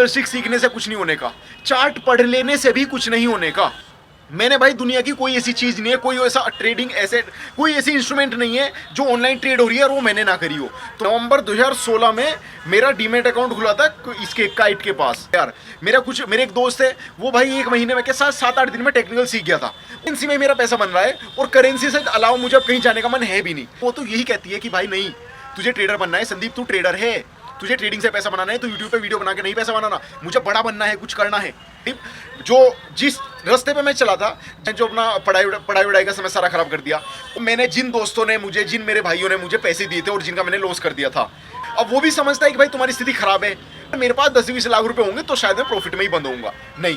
Candlestick सीखने से कुछ नहीं होने का, चार्ट पढ़ लेने से भी कुछ नहीं होने का। मैंने भाई दुनिया की कोई ऐसी चीज नहीं है, कोई ऐसा ट्रेडिंग एसेट, कोई ऐसी इंस्ट्रूमेंट नहीं है जो ऑनलाइन ट्रेड हो रही है और वो मैंने ना करी हो। तो नवंबर 2016 में मेरा डीमेट अकाउंट खुला था इसके काइट के पास। यार मेरे एक दोस्त है, वो भाई 1 महीने में के साथ 7-8 दिन में टेक्निकल सीख गया था। करेंसी में मेरा पैसा बन रहा है और करेंसी से अलावा मुझे अब कहीं जाने का मन है भी नहीं। वो तो यही कहती है कि भाई नहीं, तुझे ट्रेडर बनना है संदीप, तू ट्रेडर है, तुझे ट्रेडिंग से पैसा बनाना है, तो यूट्यूब पे वीडियो बना के नहीं पैसा बनाना, मुझे बड़ा बनना है, कुछ करना है। जो जिस रास्ते पे मैं चला था, जो अपना पढ़ाई का समय सारा खराब कर दिया, तो मैंने जिन दोस्तों ने मुझे, जिन मेरे भाइयों ने मुझे पैसे दिए थे और जिनका मैंने लॉस कर दिया था, अब वो भी समझता है कि भाई तुम्हारी स्थिति खराब है, मेरे पास 10-20 लाख रुपए होंगे तो शायद मैं प्रॉफिट में ही बंद होऊंगा। नहीं,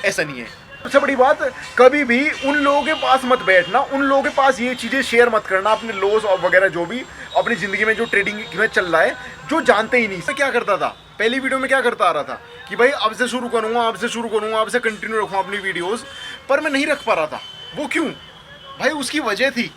ऐसा नहीं है। सबसे बड़ी बात, कभी भी उन लोगों के पास मत बैठना, उन लोगों के पास ये चीज़ें शेयर मत करना, अपने लॉस और वगैरह जो भी अपनी ज़िंदगी में जो ट्रेडिंग में चल रहा है, जो जानते ही नहीं। मैं क्या करता था पहली वीडियो में, क्या करता आ रहा था कि भाई अब से शुरू करूँगा, अब से शुरू करूँगा, अब से कंटिन्यू रखूँगा अपनी वीडियोज़, पर मैं नहीं रख पा रहा था। वो क्यों भाई? उसकी वजह थी,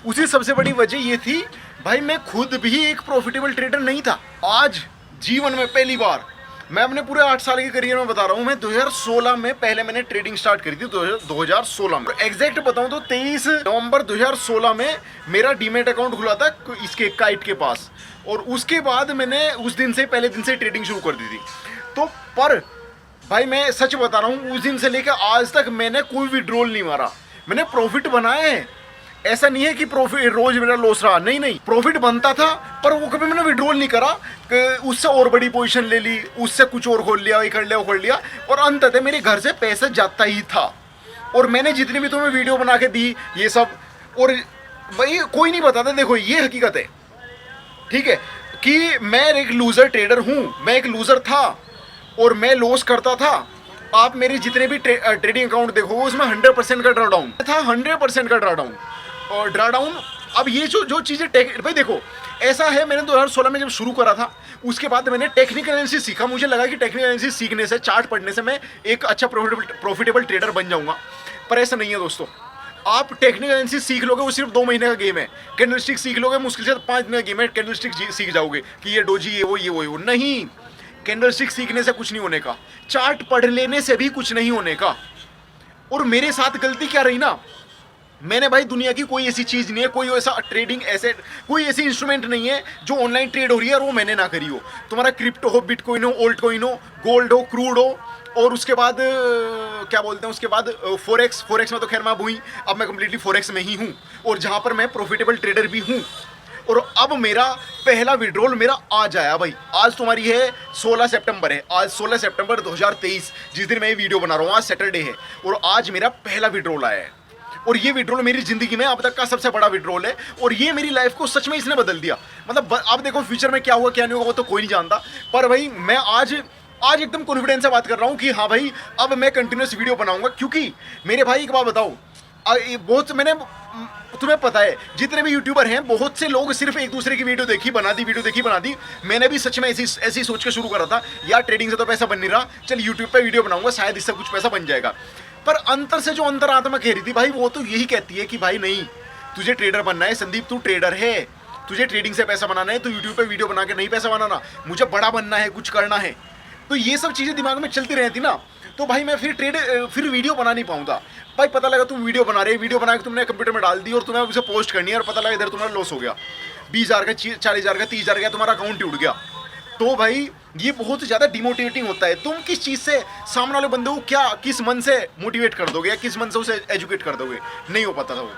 उसी सबसे बड़ी वजह ये थी भाई, मैं खुद भी एक प्रॉफिटेबल ट्रेडर नहीं था। आज जीवन में पहली बार, मैं अपने पूरे 8 साल के करियर में बता रहा हूँ, मैं 2016 में पहले मैंने ट्रेडिंग स्टार्ट करी थी। 2016 में एग्जैक्ट बताऊँ तो 23 नवंबर 2016 में मेरा डीमेट अकाउंट खुला था इसके काइट के पास, और उसके बाद मैंने उस दिन से, पहले दिन से ट्रेडिंग शुरू कर दी थी। तो पर भाई मैं सच बता रहा हूँ, उस दिन से लेकर आज तक मैंने कोई विड्रॉल नहीं मारा। मैंने प्रॉफिट बनाए हैं, ऐसा नहीं है कि प्रॉफिट रोज मेरा लॉस रहा, नहीं नहीं, प्रॉफिट बनता था, पर वो कभी मैंने विड्रॉल नहीं करा, उससे और बड़ी पोजीशन ले ली, उससे कुछ और खोल लिया, ये कर लिया, वो कर लिया, और अंततः मेरे घर से पैसा जाता ही था। और मैंने जितनी भी तुम्हें वीडियो बना के दी ये सब, और भाई कोई नहीं बताता, देखो ये हकीकत है, ठीक है, कि मैं एक लूजर ट्रेडर हूँ, मैं एक लूजर था और मैं लॉस करता था। आप मेरे जितने भी ट्रेडिंग अकाउंट देखो, उसमें 100% का ड्रॉडाउन था, 100% का ड्रॉडाउन। और ड्रॉडाउन, अब ये जो चीज़ें भाई देखो, ऐसा है, मैंने 2016 में जब शुरू करा था, उसके बाद मैंने टेक्निकल एनालिसिस सीखा। मुझे लगा कि टेक्निकल एनालिसिस सीखने से, चार्ट पढ़ने से मैं एक अच्छा प्रॉफिटेबल ट्रेडर बन जाऊंगा, पर ऐसा नहीं है दोस्तों। आप टेक्निकल एनालिसिस सीख लोगे, वो सिर्फ 2 महीने का गेम है। कैंडलस्टिक सीख लोगे, मुश्किल से 5 दिन का गेम है। कैंडलस्टिक सीख जाओगे कि ये डोजी, ये वो नहीं। कैंडलस्टिक सीखने से कुछ नहीं होने का, चार्ट पढ़ लेने से भी कुछ नहीं होने का। और मेरे साथ गलती क्या रही ना, मैंने भाई दुनिया की कोई ऐसी चीज़ नहीं है, कोई ऐसा ट्रेडिंग एसेट, कोई ऐसी इंस्ट्रूमेंट नहीं है जो ऑनलाइन ट्रेड हो रही है और वो मैंने ना करी हो। तुम्हारा क्रिप्टो हो, बिटकॉइन हो, ओल्ट कॉइन हो, गोल्ड हो, क्रूड हो, और उसके बाद क्या बोलते हैं, उसके बाद फोरेक्स में तो खैर मैं अब हुई, अब मैं कंप्लीटली फोरेक्स में ही हूँ, और जहाँ पर मैं प्रॉफिटेबल ट्रेडर भी हूँ। और अब मेरा पहला विड्रॉल मेरा आज आया भाई। आज तुम्हारी है 16 सितंबर है, आज 16 सितंबर 2023, जिस दिन मैं ये वीडियो बना रहा हूँ, आज सैटरडे है, और आज मेरा पहला विड्रॉल आया है। और ये विड्रॉल मेरी जिंदगी में अब तक का सबसे बड़ा विड्रॉल है, और ये मेरी लाइफ को सच में इसने बदल दिया। मतलब अब देखो फ्यूचर में क्या होगा क्या नहीं होगा वो तो कोई नहीं जानता, पर भाई मैं आज एकदम कॉन्फिडेंस से बात कर रहा हूँ कि हाँ भाई अब मैं कंटिन्यूस वीडियो बनाऊंगा। क्योंकि मेरे भाई एक बात बताओ, बहुत मैंने, तुम्हें पता है जितने भी यूट्यूबर हैं, बहुत से लोग सिर्फ एक दूसरे की वीडियो देखी बना दी। मैंने भी सच में ऐसी सोच के शुरू करा था, यार ट्रेडिंग से तो पैसा बन नहीं रहा, चल यूट्यूब पे वीडियो बनाऊंगा, शायद इससे कुछ पैसा बन जाएगा। पर अंतर से जो अंतर आत्मा कह रही थी भाई, वो तो यही कहती है कि भाई नहीं, तुझे ट्रेडर बनना है संदीप, तू ट्रेडर है, तुझे ट्रेडिंग से पैसा बनाना है, तो यूट्यूब पे वीडियो बना के नहीं पैसा बनाना, मुझे बड़ा बनना है, कुछ करना है। तो ये सब चीज़ें दिमाग में चलती रहती ना, तो भाई मैं फिर वीडियो बना नहीं पाऊंगा। भाई पता लगा तुम वीडियो बना रहे, वीडियो बना के तुमने कंप्यूटर में डाल दी और तुम्हें उसे पोस्ट करनी है, और पता लगा इधर तुम्हारा लॉस हो गया, 20,000 का, 40,000 का, 30,000 का, तुम्हारा अकाउंट टूट गया। तो भाई ये बहुत ज़्यादा डिमोटिवेटिंग होता है। तुम किस चीज़ से सामने वाले बंदे को क्या, किस मन से मोटिवेट कर दोगे या किस मन से उसे एजुकेट कर दोगे, नहीं हो पाता था वो।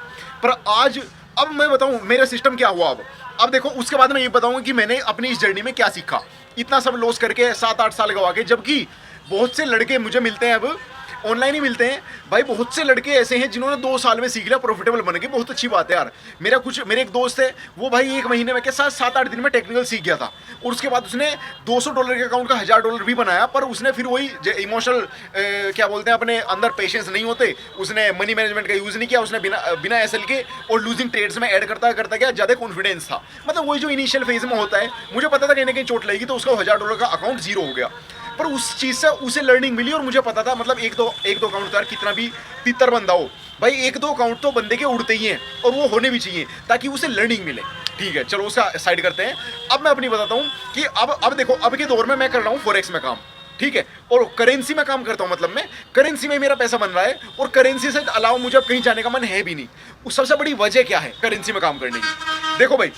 पर आज, अब मैं बताऊँ मेरा सिस्टम क्या हुआ। अब देखो, उसके बाद मैं ये बताऊँगा कि मैंने अपनी इस जर्नी में क्या सीखा, इतना सब लॉस करके 7-8 साल गवा के। जबकि बहुत से लड़के मुझे मिलते हैं, अब ऑनलाइन ही मिलते हैं भाई, बहुत से लड़के ऐसे हैं जिन्होंने 2 साल में सीख लिया, प्रॉफिटेबल बन गए। बहुत अच्छी बात है यार। मेरे एक दोस्त है, वो भाई 1 महीने में के साथ 7-8 दिन में टेक्निकल सीख गया था, और उसके बाद उसने $200 के अकाउंट का $1000 भी बनाया। पर उसने फिर वही इमोशनल क्या बोलते हैं, अपने अंदर पेशेंस नहीं होते, उसने मनी मैनेजमेंट का यूज़ नहीं किया, उसने बिना एसएल के और लूजिंग ट्रेड्स में ऐड करता गया, ज़्यादा कॉन्फिडेंस था। मतलब वही जो इनिशियल फेज में होता है, मुझे पता था कहीं ना कहीं चोट लगेगी, तो उसका $1000 का अकाउंट जीरो हो गया। पर उस चीज़ से उसे लर्निंग मिली, और मुझे पता था, मतलब एक दो अकाउंट तो यार कितना भी तितर बंदा हो भाई, 1-2 अकाउंट तो बंदे के उड़ते ही हैं, और वो होने भी चाहिए ताकि उसे लर्निंग मिले। ठीक है, चलो उसका साइड करते हैं। अब मैं अपनी बताता हूँ कि अब देखो, अब के दौर में मैं कर रहा हूँ फॉरेक्स में काम। ठीक है। और करेंसी में काम करता हूँ, मतलब मैं करेंसी में मेरा पैसा बन रहा है और करेंसी से अलावा मुझे अब कहीं जाने का मन है भी नहीं। उस सबसे बड़ी वजह क्या है करेंसी में काम करने की? देखो भाई,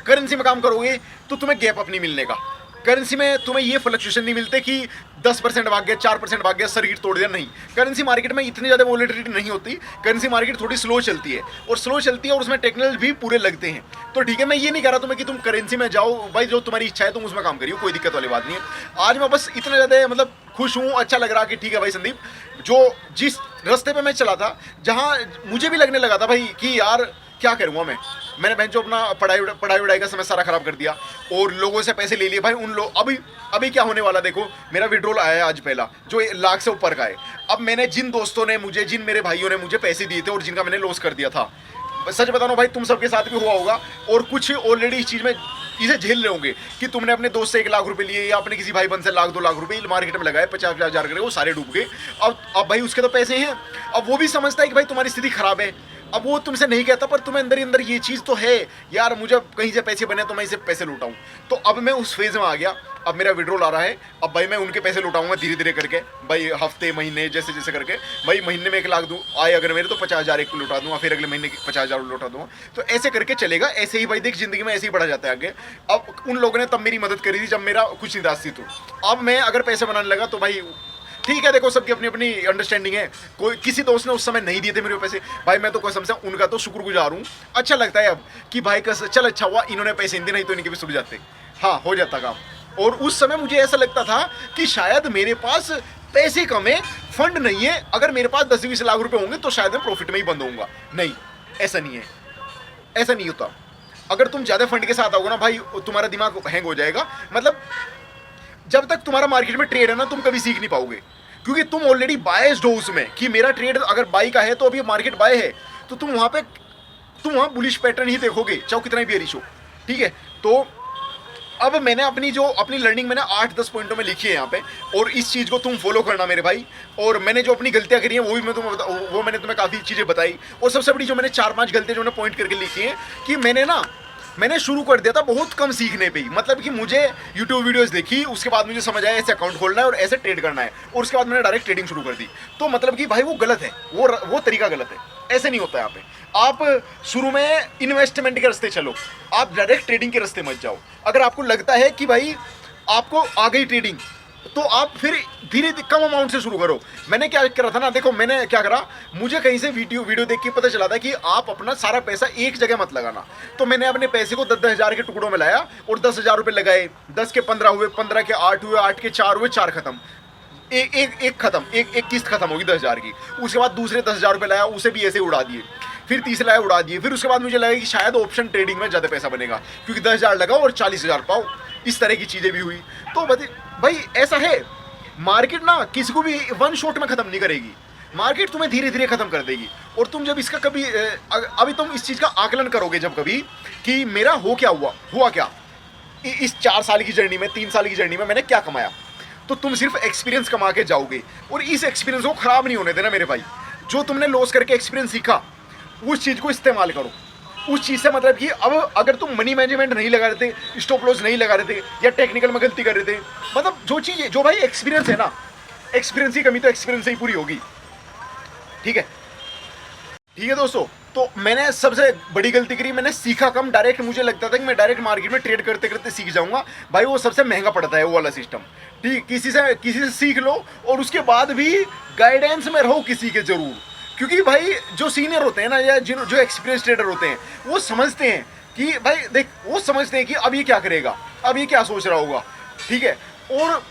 करेंसी में काम करोगे तो तुम्हें गैप अप नहीं मिलने का। करेंसी में तुम्हें ये फ्लक्चुएशन नहीं मिलते कि 10% भाग गया, 4% भाग गया, सर्किट तोड़ दिया, नहीं। करेंसी मार्केट में इतनी ज़्यादा वोलेटिलिटी नहीं होती। करेंसी मार्केट थोड़ी स्लो चलती है, और स्लो चलती है और उसमें टेक्निकल भी पूरे लगते हैं। तो ठीक है, मैं ये नहीं कह रहा तुम्हें कि तुम करेंसी में जाओ भाई, जो तुम्हारी इच्छा है तुम उसमें काम करियो, कोई दिक्कत वाली बात नहीं है। आज मैं बस इतना ज़्यादा मतलब खुश हूँ, अच्छा लग रहा कि ठीक है भाई संदीप, जो जिस रास्ते पे मैं चला था, जहाँ मुझे भी लगने लगा था भाई कि यार क्या करूँगा मैंने बहन जो अपना पढ़ाई वढ़ाई का समय सारा खराब कर दिया और लोगों से पैसे ले लिए भाई। उन लोग अभी क्या होने वाला, देखो मेरा विड्रॉल आया है आज पहला, जो 1 लाख से ऊपर का है। अब मैंने जिन दोस्तों ने मुझे, जिन मेरे भाइयों ने मुझे पैसे दिए थे और जिनका मैंने लॉस कर दिया था, सच बता रहा हूँ भाई, तुम सबके साथ भी हुआ होगा, और कुछ ऑलरेडी इस चीज़ में इसे झेल रहे होंगे कि तुमने अपने दोस्त से 1 लाख रुपए लिए, या अपने किसी भाई बहन से 1-2 लाख रुपए मार्केट में लगाए, 50-50 हज़ार करे, वो सारे डूब गए। अब भाई उसके तो पैसे हैं, अब वो भी समझता है कि भाई तुम्हारी स्थिति खराब है। अब वो तुमसे नहीं कहता, पर तुम्हें अंदर ही अंदर ये चीज़ तो है यार, मुझे कहीं से पैसे बने तो मैं इसे पैसे लौटाऊं। तो अब मैं उस फेज़ में आ गया, अब मेरा विड्रॉल आ रहा है। अब भाई मैं उनके पैसे लौटाऊंगा धीरे धीरे करके भाई, हफ्ते महीने जैसे जैसे करके भाई। महीने में 1 लाख दूँ आए अगर मेरे, तो 50,000 एक को लौटा दूंगा, फिर अगले महीने 50,000 लौटा दूंगा। तो ऐसे करके चलेगा, ऐसे ही भाई देख जिंदगी में ऐसे ही बढ़ा जाता है आगे। अब उन लोगों ने तब मेरी मदद करी थी जब मेरा कुछ निदासी तो, अब मैं अगर पैसे बनाने लगा तो भाई ठीक है। देखो सबकी अपनी अपनी अंडरस्टैंडिंग है। कोई किसी दोस्त ने उस समय नहीं दिए थे मेरे पैसे भाई, मैं तो कसम से उनका तो शुक्रगुजार हूँ। अच्छा लगता है अब कि भाई चल अच्छा हुआ इन्होंने पैसे दिए, नहीं तो इनके भी सुट जाते, हाँ हो जाता काम। और उस समय मुझे ऐसा लगता था कि शायद मेरे पास पैसे कम है, फंड नहीं है, अगर मेरे पास 10-20 लाख रुपए होंगे तो शायद मैं प्रॉफिट में ही बंद होऊंगा। नहीं, ऐसा नहीं है, ऐसा नहीं होता। अगर तुम ज़्यादा फंड के साथ आओगे ना भाई, तुम्हारा दिमाग हैंग हो जाएगा। मतलब जब तक तुम्हारा मार्केट में ट्रेड है ना, तुम कभी सीख नहीं पाओगे, क्योंकि तुम ऑलरेडी बायस्ड हो उसमें कि मेरा ट्रेड अगर बाई का है तो अभी मार्केट बाय है, तो तुम वहाँ बुलिश पैटर्न ही देखोगे, चाहे कितना भी बेरिश हो। ठीक है, तो अब मैंने अपनी लर्निंग मैंने 8-10 पॉइंटों में लिखी है यहाँ पे, और इस चीज़ को तुम फॉलो करना मेरे भाई। और मैंने जो अपनी गलतियाँ करी हैं वो मैंने तुम्हें काफ़ी चीज़ें बताई। और सबसे बड़ी जो मैंने 4-5 गलतियाँ जो मैंने पॉइंट करके लिखी हैं कि मैंने शुरू कर दिया था बहुत कम सीखने पे ही। मतलब कि मुझे यूट्यूब वीडियोस देखी, उसके बाद मुझे समझ आया ऐसे अकाउंट खोलना है और ऐसे ट्रेड करना है, और उसके बाद मैंने डायरेक्ट ट्रेडिंग शुरू कर दी। तो मतलब कि भाई वो गलत है, वो तरीका गलत है, ऐसे नहीं होता है यहाँ पे। आप शुरू में इन्वेस्टमेंट के रास्ते चलो, आप डायरेक्ट ट्रेडिंग के रास्ते मत जाओ। अगर आपको लगता है कि भाई आपको आ गई ट्रेडिंग, तो आप फिर धीरे कम अमाउंट से शुरू करो। मैंने क्या करा था ना, देखो मैंने क्या करा, मुझे कहीं से वीडियो देख के पता चला था कि आप अपना सारा पैसा एक जगह मत लगाना। तो मैंने अपने पैसे को 10-10 हज़ार के टुकड़ों में लाया और 10,000 रुपये लगाए। 10 के 15 हुए, 15 के 8 हुए, 8 के 4 हुए, 4 खत्म। एक किस्त खत्म होगी 10,000 की। उसके बाद दूसरे 10,000 रुपये लाया, उसे भी ऐसे उड़ा दिए। फिर तीसरे लाया, उड़ा दिए। फिर उसके बाद मुझे लगा कि शायद ऑप्शन ट्रेडिंग में ज़्यादा पैसा बनेगा, क्योंकि 10,000 लगाओ और 40,000 पाओ। इस तरह की चीज़ें भी हुई। तो भाई ऐसा है, मार्केट ना किसी को भी वन शॉट में ख़त्म नहीं करेगी, मार्केट तुम्हें धीरे धीरे ख़त्म कर देगी। और तुम जब इसका कभी अभी तुम इस चीज़ का आकलन करोगे जब कभी कि मेरा हुआ क्या इस 4 साल की जर्नी में, 3 साल की जर्नी में मैंने क्या कमाया, तो तुम सिर्फ एक्सपीरियंस कमा के जाओगे। और इस एक्सपीरियंस को ख़राब नहीं होने देना मेरे भाई। जो तुमने लॉस करके एक्सपीरियंस सीखा, उस चीज़ को इस्तेमाल करो। उस चीज़ से मतलब कि अब अगर तुम मनी मैनेजमेंट नहीं लगा रहे थे, स्टॉप लॉस नहीं लगा रहे थे, या टेक्निकल में गलती कर रहे थे, मतलब जो भाई एक्सपीरियंस है ना, एक्सपीरियंस की कमी तो एक्सपीरियंस से ही पूरी होगी। ठीक है दोस्तों, तो मैंने सबसे बड़ी गलती करी, मैंने सीखा कम। डायरेक्ट मुझे लगता था कि मैं डायरेक्ट मार्केट में ट्रेड करते करते सीख जाऊंगा। भाई वो सबसे महंगा पड़ता है वो वाला सिस्टम। ठीक, किसी से सीख लो और उसके बाद भी गाइडेंस में रहो किसी के जरूर, क्योंकि भाई जो सीनियर होते हैं ना, या जो एक्सपीरियंस ट्रेडर होते हैं, वो समझते हैं कि भाई देख, वो समझते हैं कि अब ये क्या करेगा, अब ये क्या सोच रहा होगा। ठीक है, और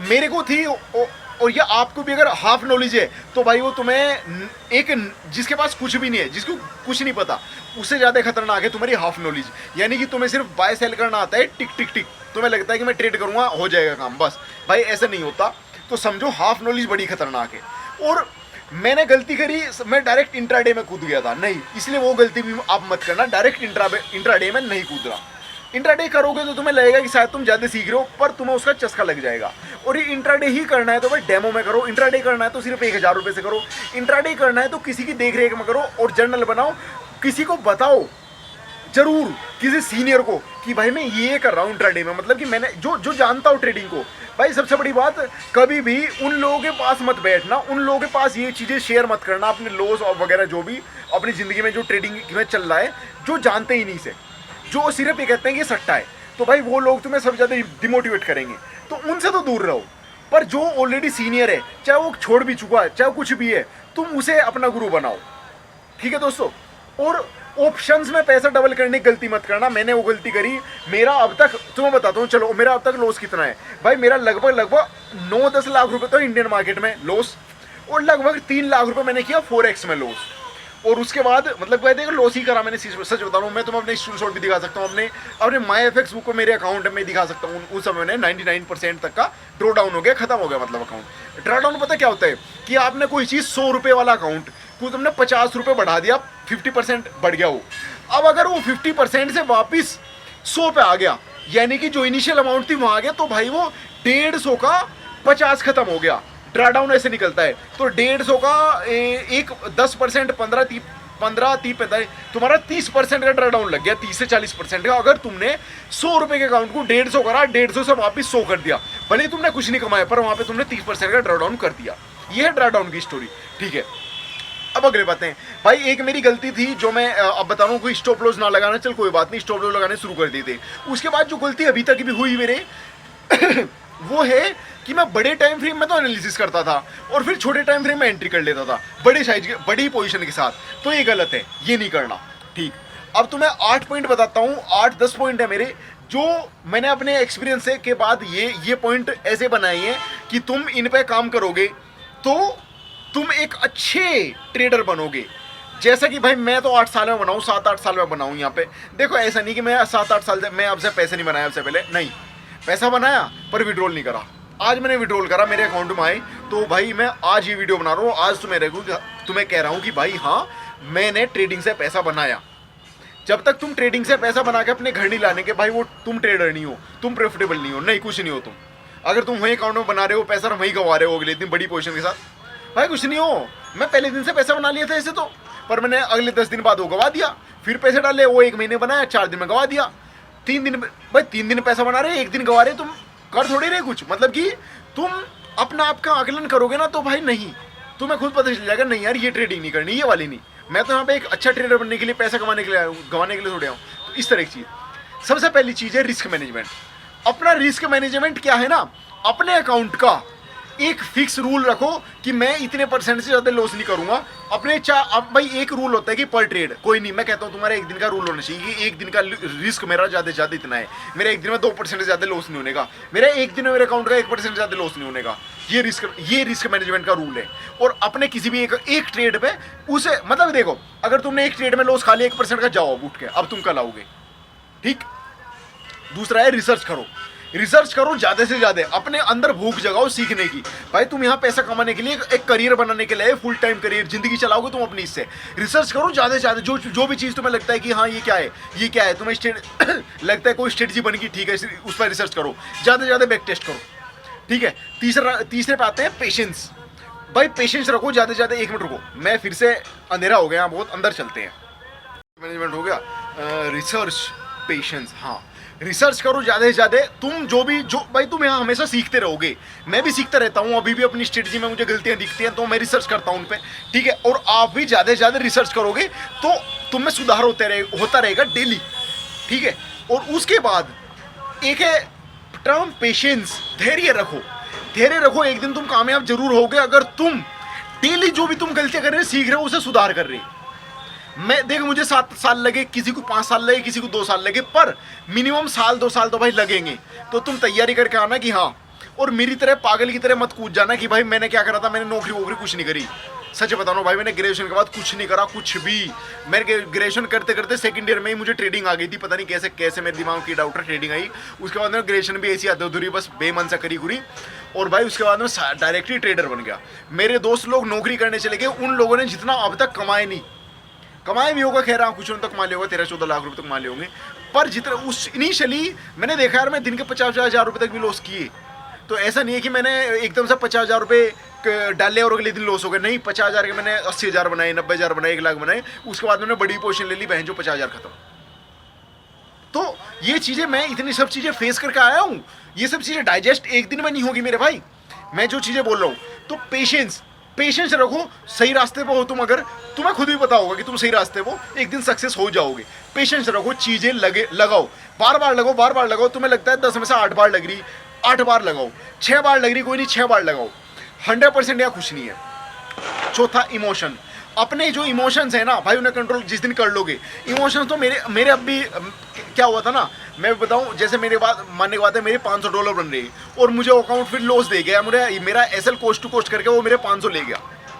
मेरे को थी, और ये आपको भी अगर हाफ नॉलेज है तो भाई वो तुम्हें एक, जिसके पास कुछ भी नहीं है, जिसको कुछ नहीं पता, उससे ज़्यादा खतरनाक है तुम्हारी हाफ नॉलेज। यानी कि तुम्हें सिर्फ बाय सेल करना आता है, टिक टिक टिक, तुम्हें लगता है कि मैं ट्रेड करूँगा हो जाएगा काम, बस भाई ऐसा नहीं होता। तो समझो हाफ नॉलेज बड़ी खतरनाक है। और मैंने गलती करी, मैं डायरेक्ट इंट्राडे में कूद गया था, नहीं, इसलिए वो गलती भी आप मत करना, डायरेक्ट इंट्राडे में नहीं कूदना। इंट्राडे करोगे तो तुम्हें लगेगा कि शायद तुम ज़्यादा सीख रहे हो, पर तुम्हें उसका चस्का लग जाएगा। और ये इंट्राडे ही करना है तो भाई डेमो में करो, इंट्राडे करना है तो सिर्फ 1,000 रुपये से करो, इंट्राडे करना है तो किसी की देख रेख में करो, और जर्नल बनाओ, किसी को बताओ जरूर, किसी सीनियर को, कि भाई मैं ये कर रहा हूँ इंट्राडे में, मतलब कि मैंने जो जानता हूँ ट्रेडिंग को, भाई सबसे बड़ी बात, कभी भी उन लोगों के पास मत बैठना, उन लोगों के पास ये चीज़ें शेयर मत करना, अपने लॉस और वगैरह जो भी अपनी ज़िंदगी में जो ट्रेडिंग में चल रहा है, जो जानते ही नहीं से, जो सिर्फ ये कहते हैं कि सट्टा है, तो भाई वो लोग तुम्हें सबसे ज़्यादा डिमोटिवेट करेंगे, तो उनसे तो दूर रहो। पर जो ऑलरेडी सीनियर है, चाहे वो छोड़ भी चुका है, चाहे कुछ भी है, तुम उसे अपना गुरु बनाओ, ठीक है दोस्तों। और ऑप्शंस में पैसा डबल करने की गलती मत करना, मैंने वो गलती करी। मेरा अब तक तुम्हें बताता हूँ, चलो मेरा अब तक लॉस कितना है भाई, मेरा लगभग 9-10 लाख रुपए तो इंडियन मार्केट में लॉस, और लगभग 3 लाख रुपए मैंने किया फॉरेक्स में लॉस। और उसके बाद मतलब कहते हैं लॉस ही करा मैंने, सच बता रहा हूँ। मैं तुम्हें अपने स्क्रीनशॉट भी दिखा सकता हूँ, अपने माई एफएक्स बुक को मेरे अकाउंट में दिखा सकता हूँ। उस समय में 99% तक का ड्रॉ डाउन हो गया, खत्म हो गया मतलब अकाउंट। ड्रॉ डाउन पता क्या होता है कि आपने कोई चीज़ 100 रुपये वाला अकाउंट को तुमने 50 रुपये बढ़ा दिया, 50% बढ़ गया वो। अब अगर वो 50% से वापिस 100 पे आ गया, यानी कि जो इनिशियल अमाउंट थी वहाँ आ गया, तो भाई वो 150 का 50 खत्म हो गया। ड्रा डाउन ऐसे निकलता है, तो 150 का एक 10% 15-30 45 तुम्हारा 30% का ड्रा डाउन लग गया, 30 से 40% का। अगर तुमने 100 रुपए के अकाउंट को 150 करा, 150 से वापिस 100 कर दिया, भले तुमने कुछ नहीं कमाया, पर वहां पे तुमने 30% का ड्रा डाउन कर दिया। ये है ड्रा डाउन की स्टोरी, ठीक है। अब अगले बातें हैं भाई, एक मेरी गलती थी जो मैं अब बता रहा हूँ, कोई स्टॉप लॉस ना लगाना, चल कोई बात नहीं, स्टॉप लॉस लगाने शुरू कर दिए थे। उसके बाद जो गलती अभी तक भी हुई मेरे वो है कि मैं बड़े टाइम फ्रेम में तो एनालिसिस करता था और फिर छोटे टाइम फ्रेम में एंट्री कर लेता था, बड़े साइज के बड़ी पोजीशन के साथ। तो ये गलत है, ये नहीं करना, ठीक। अब तो मैं 8 पॉइंट बताता हूँ, 8-10 पॉइंट है मेरे, जो मैंने अपने एक्सपीरियंस से के बाद ये पॉइंट ऐसे बनाए हैं कि तुम इन पे काम करोगे तो तुम एक अच्छे ट्रेडर बनोगे। जैसा कि भाई मैं तो 8 साल में बनाऊँ, 7-8 साल में बनाऊँ। यहाँ पे देखो, ऐसा नहीं कि मैं 7-8 साल से मैं आपसे पैसे नहीं बनाया, आपसे पहले नहीं, पैसा बनाया पर विड्रॉल नहीं करा। आज मैंने विड्रॉल करा, मेरे अकाउंट में आए, तो भाई मैं आज ये वीडियो बना रहा हूँ, आज तुम्हें कह रहा हूँ कि भाई हाँ, मैंने ट्रेडिंग से पैसा बनाया। जब तक तुम ट्रेडिंग से पैसा बना के अपने घर नहीं लाने के, भाई वो तुम ट्रेडर नहीं हो, तुम प्रॉफिटेबल नहीं हो, नहीं कुछ नहीं हो तुम। अगर तुम वही अकाउंट में बना रहे हो पैसा, वहीं गवा रहे हो अगले दिन बड़ी पोजीशन के साथ, भाई कुछ नहीं हो। मैं पहले दिन से पैसा बना लिया था ऐसे तो, पर मैंने अगले 10 दिन बाद वो गवा दिया, फिर पैसे डाले, वो 1 महीने बनाया, 4 दिन में गवा दिया। 3 दिन भाई 3 दिन पैसा बना रहे, 1 दिन गवा रहे, तुम कर थोड़ी रहे कुछ। मतलब कि तुम अपना आपका आकलन करोगे ना, तो भाई नहीं, तुम्हें खुद पता चल जाएगा नहीं यार ये ट्रेडिंग नहीं करनी, ये वाली नहीं। मैं तो यहाँ पे एक अच्छा ट्रेडर बनने के लिए, पैसा कमाने के लिए आया हूँ, गवाने के लिए थोड़े आऊँ। तो इस तरह की चीज़, सबसे पहली चीज़ है रिस्क मैनेजमेंट। अपना रिस्क मैनेजमेंट क्या है ना, अपने अकाउंट का एक फिक्स रूल रखो कि मैं इतने % से ज़्यादा लॉस नहीं करूंगा। अपने अब भाई एक रूल होता है कि पर ट्रेड कोई नहीं, मैं कहता हूँ तुम्हारा 1 दिन का रूल होना चाहिए कि 1 दिन का रिस्क मेरा ज़्यादा से ज़्यादा इतना है, मेरा 1 दिन में 2% से ज़्यादा लॉस नहीं होने का, मेरा 1 दिन में मेरे अकाउंट का 1% से ज़्यादा लॉस नहीं होने का। ये रिस्क मैनेजमेंट का रूल है। और अपने किसी भी एक ट्रेड पे उसे मतलब देखो, अगर तुमने एक ट्रेड में लॉस खा लिया 1% का, जाओ उठ के, अब तुम कल आओगे, ठीक। दूसरा है रिसर्च करो, रिसर्च करो ज़्यादा से ज़्यादा, अपने अंदर भूख जगाओ सीखने की। भाई तुम यहाँ पैसा कमाने के लिए, एक करियर बनाने के लिए, फुल टाइम करियर ज़िंदगी चलाओगे तुम अपनी, इससे रिसर्च करो ज़्यादा से ज़्यादा। जो भी चीज़ तुम्हें लगता है कि हाँ ये क्या है, ये क्या है, तुम्हें लगता है कोई स्ट्रेटजी बन गई, ठीक है, उस पर रिसर्च करो, ज़्यादा से ज़्यादा बैक टेस्ट करो, ठीक है। तीसरे पे आते हैं पेशेंस। भाई पेशेंस रखो ज़्यादा से ज़्यादा। 1 मिनट रुको, मैं फिर से, अंधेरा हो गया बहुत, अंदर चलते हैं। मैनेजमेंट हो गया, रिसर्च, पेशेंस, हाँ रिसर्च करो ज़्यादा से ज़्यादा। तुम जो भाई तुम यहाँ हमेशा सीखते रहोगे, मैं भी सीखता रहता हूँ, अभी भी अपनी स्ट्रेटजी में मुझे गलतियाँ दिखती हैं तो मैं रिसर्च करता हूँ उन पर, ठीक है। और आप भी ज़्यादा से ज़्यादा रिसर्च करोगे तो तुम में सुधार होता रहेगा डेली, ठीक है। और उसके बाद एक है टर्म पेशेंस, धैर्य रखो, एक दिन तुम कामयाब जरूर होगे अगर तुम डेली जो भी तुम गलतियाँ कर रहे हो, सीख रहे हो, उसे सुधार कर रहे हो। मैं देख, मुझे 7 साल लगे, किसी को 5 साल लगे, किसी को 2 साल लगे, पर मिनिमम 1-2 साल तो भाई लगेंगे। तो तुम तैयारी करके आना कि हाँ, और मेरी तरह पागल की तरह मत कूद जाना कि भाई मैंने क्या करा था, मैंने नौकरी वोकरी कुछ नहीं करी। सच बता रहा हूँ भाई, मैंने ग्रेजुएशन के बाद कुछ नहीं करा, कुछ भी। मैंने ग्रेजुएशन करते करते 2nd ईयर में ही मुझे ट्रेडिंग आ गई थी, पता नहीं कैसे मेरे दिमाग की डाउटर ट्रेडिंग आई। उसके बाद में ग्रेजुएशन भी ऐसी अधूरी बस बेमन सा करी घुरी, और भाई उसके बाद में डायरेक्टली ट्रेडर बन गया। मेरे दोस्त लोग नौकरी करने चले गए, उन लोगों ने जितना अब तक कमाए भी होगा, खैर कुछ उन तक कमा लिया होगा, 13-14 लाख रुपए तक कमा लिए होंगे, पर जितना उस इनिशियली मैंने देखा यार, मैं दिन के 50-50 हज़ार रुपये तक भी लॉस किए। तो ऐसा नहीं है कि मैंने एकदम से 50 हज़ार रुपये डाले और अगले दिन लॉस हो गए, नहीं, 50 हज़ार के मैंने 80 हज़ार बनाए, 90 हज़ार बनाए, 1 लाख बनाए, उसके बाद मैंने बड़ी पोजीशन ले ली, बहन जो 50 हज़ार खत्म। तो ये चीज़ें मैं इतनी सब चीज़ें फेस करके आया हूँ, ये सब चीज़ें डाइजेस्ट एक दिन में नहीं होगी मेरे भाई। मैं जो चीज़ें बोल रहा हूँ, तो पेशेंस पेशेंस रखो। सही रास्ते पे हो तुम, अगर तुम्हें खुद भी पता होगा कि तुम सही रास्ते पे हो, एक दिन सक्सेस हो जाओगे। पेशेंस रखो, चीज़ें लगाओ, बार बार लगाओ, बार बार लगाओ। तुम्हें लगता है 10 में से 8 बार लग रही, 8 बार लगाओ। 6 बार लग रही, कोई नहीं, 6 बार लगाओ। 100% यहाँ कुछ नहीं है। चौथा, इमोशन। अपने जो इमोशंस है ना भाई, उन्हें कंट्रोल जिस दिन कर लोगे। इमोशंस तो मेरे अब भी क्या हुआ था ना, मैं बताऊं, जैसे मेरे बात मानने की बात है, मेरे $500 बन रहे और मुझे अकाउंट फिर लॉस दे गया, मेरा एसएल कोस्ट टू कोस्ट करके वो मेरे 500 ले गया।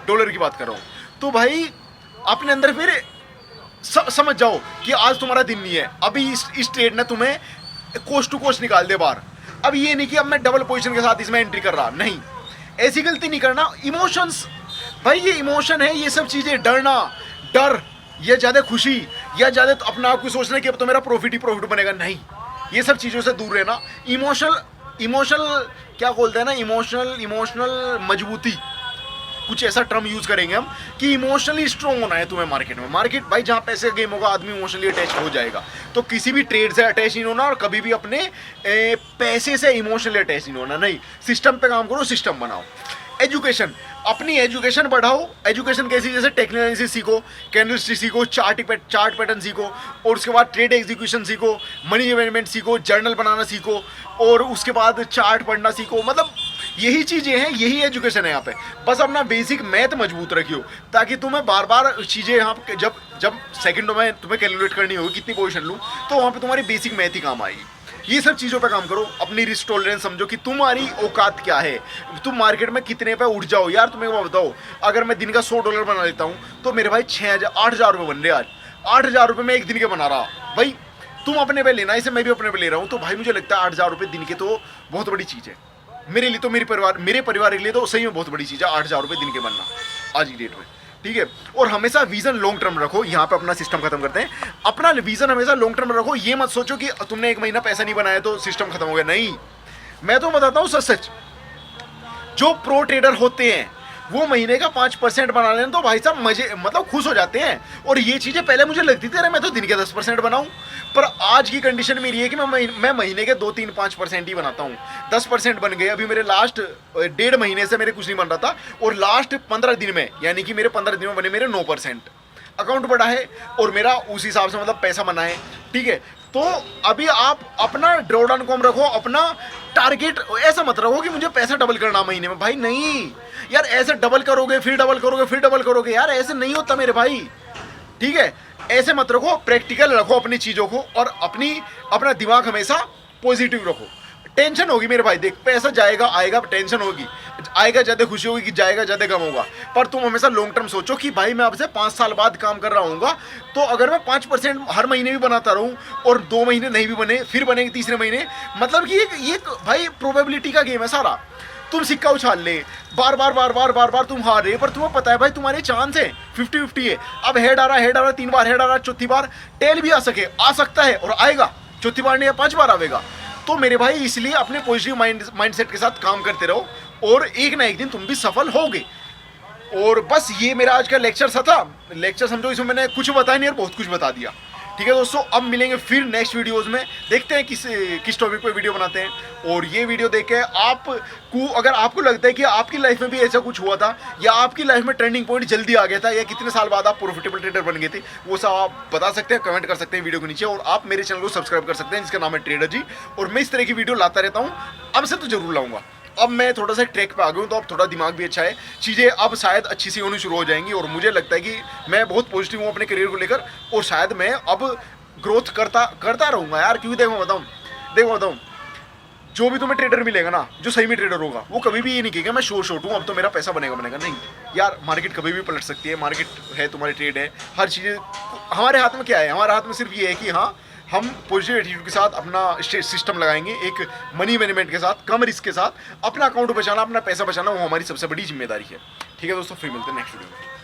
डॉलर की बात कर रहा हूँ। तो भाई अपने अंदर फिर समझ जाओ कि आज तुम्हारा दिन नहीं है। अभी इस ट्रेड ने तुम्हें कोस्ट टू कोस्ट निकाल दे बाहर। अब ये नहीं कि अब मैं डबल पोजीशन के साथ इसमें एंट्री कर रहा, नहीं, ऐसी गलती नहीं करना। इमोशंस भाई, ये इमोशन है, ये सब चीज़ें, डरना, डर या ज़्यादा खुशी या ज़्यादा तो अपना आप को सोचना कि अब तो मेरा प्रॉफिट ही प्रॉफिट बनेगा, नहीं, ये सब चीज़ों से दूर रहना। इमोशनल क्या बोलते हैं ना, इमोशनल मजबूती, कुछ ऐसा टर्म यूज़ करेंगे हम कि इमोशनली स्ट्रॉन्ग होना है तुम्हें मार्केट में। मार्केट भाई जहाँ पैसे का गेम होगा, आदमी इमोशनली अटैच हो जाएगा। तो किसी भी ट्रेड से अटैच नहीं होना और कभी भी अपने पैसे से इमोशनली अटैच नहीं होना, नहीं, सिस्टम पे काम करो, सिस्टम बनाओ। एजुकेशन, अपनी एजुकेशन बढ़ाओ। एजुकेशन कैसी, जैसे टेक्नोलॉजी सीखो, कैंडलस्टिक सीखो, चार्ट पैटर्न सीखो, और उसके बाद ट्रेड एग्जीक्यूशन सीखो, मनी मैनेजमेंट सीखो, जर्नल बनाना सीखो, और उसके बाद चार्ट पढ़ना सीखो। मतलब यही चीज़ें हैं, यही एजुकेशन है यहाँ पे। बस अपना बेसिक मैथ मजबूत रखियो, ताकि तुम्हें बार बार चीज़ें यहाँ पे जब सेकंडों में तुम्हें कैलकुलेट करनी होगी कितनी पोजीशन लूँ, तो वहाँ पे तुम्हारी बेसिक मैथ ही काम आएगी। ये सब चीज़ों पे काम करो। अपनी रिस्क टॉलरेंस समझो कि तुम्हारी औकात क्या है, तुम मार्केट में कितने पे उठ जाओ। यार तुम्हें वो बताओ, अगर मैं दिन का $100 बना लेता हूँ तो मेरे भाई 8,000 रुपये बन रहे। आज 8,000 रुपये मैं एक दिन के बना रहा। भाई तुम अपने पे लेना, इसे मैं भी अपने पे ले रहा हूँ। तो भाई मुझे लगता है 8,000 रुपये दिन के तो बहुत बड़ी चीज़ है मेरे लिए, तो मेरे परिवार के लिए तो सही में बहुत बड़ी चीज़ है 8,000 रुपये दिन के बनना आज की डेट में, ठीक है। और हमेशा विजन लॉन्ग टर्म रखो। यहाँ पे अपना सिस्टम खत्म करते हैं। अपना विजन हमेशा लॉन्ग टर्म रखो। ये मत सोचो कि तुमने 1 महीना पैसा नहीं बनाया तो सिस्टम खत्म हो गया, नहीं। मैं तो बताता हूँ सच, जो प्रो ट्रेडर होते हैं वो महीने का 5% बना लें तो भाई साहब मजे, मतलब खुश हो जाते हैं। और ये चीज़ें पहले मुझे लगती थी, अरे मैं तो दिन के 10% बनाऊं, पर आज की कंडीशन मेरी है कि मैं महीने के 2, 3, 5% ही बनाता हूं। 10% बन गए। अभी मेरे लास्ट 1.5 महीने से मेरे कुछ नहीं बन रहा था, और लास्ट 15 दिन में, यानी कि मेरे 15 दिन में बने मेरे 9%। अकाउंट बढ़ा है और मेरा उस हिसाब से मतलब पैसा बना है, ठीक है। तो अभी आप अपना ड्रॉडाउन कम रखो, अपना टारगेट ऐसा मत रखो कि मुझे पैसा डबल करना महीने में। भाई नहीं यार, ऐसे डबल करोगे फिर डबल करोगे फिर डबल करोगे, यार ऐसे नहीं होता मेरे भाई, ठीक है। ऐसे मत रखो, प्रैक्टिकल रखो अपनी चीज़ों को, और अपना दिमाग हमेशा पॉजिटिव रखो। टेंशन होगी मेरे भाई, देख पैसा जाएगा आएगा, टेंशन होगी, आएगा ज़्यादा खुशी होगी कि जाएगा ज़्यादा गम होगा, पर तुम हमेशा लॉन्ग टर्म सोचो कि भाई मैं अब से 5 साल बाद काम कर रहा हूँगा, तो अगर मैं 5% हर महीने भी बनाता रहूँ और 2 महीने नहीं भी बने, फिर बनेंगे तीसरे महीने, मतलब कि ये भाई प्रोबेबिलिटी का गेम है सारा। तुम सिक्का उछाल ले, बार बार तुम हार रहे, पर तुम्हें पता है भाई तुम्हारे चांस है 50-50 है। अब हेड आ रहा 3 बार, हेड आ रहा चौथी बार, टेल भी आ सकता है और आएगा, चौथी बार नहीं या 5 बार आएगा। तो मेरे भाई इसलिए अपने पॉजिटिव माइंडसेट के साथ काम करते रहो, और एक ना एक दिन तुम भी सफल होगे। और बस ये मेरा आज का लेक्चर था। लेक्चर समझो, इसमें मैंने कुछ बताया नहीं और बहुत कुछ बता दिया, ठीक है दोस्तों। अब मिलेंगे फिर नेक्स्ट वीडियोस में, देखते हैं किस टॉपिक पे वीडियो बनाते हैं। और ये वीडियो देख के अगर आपको लगता है कि आपकी लाइफ में भी ऐसा कुछ हुआ था, या आपकी लाइफ में टर्निंग पॉइंट जल्दी आ गया था, या कितने साल बाद आप प्रॉफिटेबल ट्रेडर बन गए थे, वो सब आप बता सकते हैं, कमेंट कर सकते हैं वीडियो के नीचे। और आप मेरे चैनल को सब्सक्राइब कर सकते हैं, जिसका नाम है ट्रेडर जी। और मैं इस तरह की वीडियो लाता रहता हूँ, अब से तो जरूर लाऊंगा। अब मैं थोड़ा सा ट्रैक पे आ गया हूँ, तो अब थोड़ा दिमाग भी अच्छा है, चीज़ें अब शायद अच्छी सी होनी शुरू हो जाएंगी। और मुझे लगता है कि मैं बहुत पॉजिटिव हूँ अपने करियर को लेकर, और शायद मैं अब ग्रोथ करता रहूँगा यार। क्योंकि देखो बताऊँ, जो भी तुम्हें ट्रेडर मिलेगा ना, जो सही में ट्रेडर होगा, वो कभी भी ये नहीं कहेगा मैं शॉर्ट हूँ, अब तो मेरा पैसा बनेगा। नहीं यार, मार्केट कभी भी पलट सकती है, मार्केट है, तुम्हारी ट्रेड है, हर चीज़ें हमारे हाथ में क्या है, हमारे हाथ में सिर्फ ये है कि हाँ, हम पॉजिटिव एटीट्यूड के साथ अपना सिस्टम लगाएंगे, एक मनी मैनेजमेंट के साथ, कम रिस्क के साथ, अपना अकाउंट बचाना, अपना पैसा बचाना, वो हमारी सबसे बड़ी जिम्मेदारी है, ठीक है दोस्तों। फिर मिलते हैं नेक्स्ट वीडियो में।